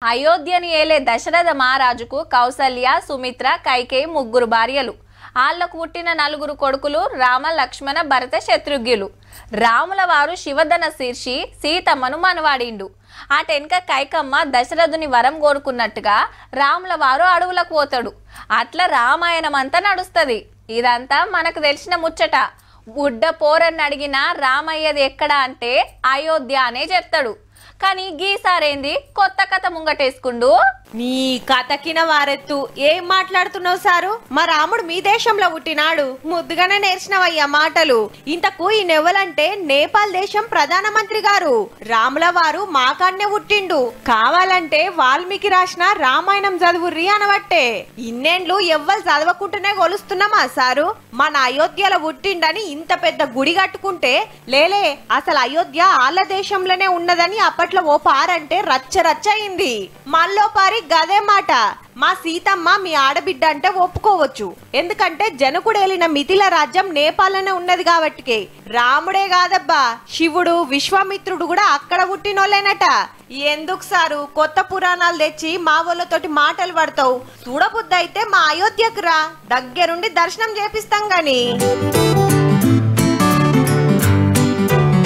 అయోధ్యని ఏలే దశరథ మహారాజుకు కౌసల్య, సుమిత్ర, కైకేయి ముగ్గురు భార్యలు. ఆళ్లకు పుట్టిన నలుగురు కొడుకులు రామ, లక్ష్మణ, భరత, శత్రుఘ్నులు. రాముల వారు శివధన శీర్షి సీతమ్మను మనవాడిండు. అటెనక కైకమ్మ దశరథుని వరం కోరుకున్నట్టుగా రాముల వారు అడవులకు పోతాడు. అట్లా రామాయణం అంతా నడుస్తుంది. ఇదంతా మనకు తెలిసిన ముచ్చట. బుడ్డ పోరని అడిగిన రామయ్యది ఎక్కడ అంటే అయోధ్య అనే చెప్తాడు. కానీ గీసారేంది కొత్త కథ ముంగటేసుకుండు. నీ కథకిన వారెత్తు ఏం మాట్లాడుతున్నావు సారు? మా రాముడు మీ దేశంలో పుట్టినాడు. ముద్దుగానే నేర్చినవయ్యా మాటలు. ఇంతకు ఈ నెవ్వలంటే నేపాల్ దేశం ప్రధానమంత్రి గారు. రాముల వారు మాకాన్నే పుట్టిండు. కావాలంటే వాల్మీకి రాసిన రామాయణం చదువుర్రి అనబట్టే. ఇన్నేండ్లు ఎవ్వరు చదవకుంటూనే కొలుస్తున్నామా సారు? మన అయోధ్యలో పుట్టిండని ఇంత పెద్ద గుడి కట్టుకుంటే లేలే అసలు అయోధ్య ఆళ్ళ దేశంలోనే ఉన్నదని అప్పట్లో ఓ పారంటే రచ్చ రచ్చ అయింది. మళ్ళో పారి గదే మాట. మా సీతమ్మ మీ ఆడబిడ్డ అంటే ఒప్పుకోవచ్చు. ఎందుకంటే జనకుడు ఏలిన మిథిల రాజ్యం నేపాల్లోనే ఉన్నది కాబట్టికే. రాముడే కాదబ్బా, శివుడు, విశ్వామిత్రుడు కూడా అక్కడ పుట్టినోళ్ళేనట. ఎందుకు సారు కొత్త పురాణాలు తెచ్చి మా వాళ్ళతోటి మాటలు పడతావు? చూడబుద్ధి అయితే మా అయోధ్యకు రా, దగ్గరుండి దర్శనం చేపిస్తాం గాని.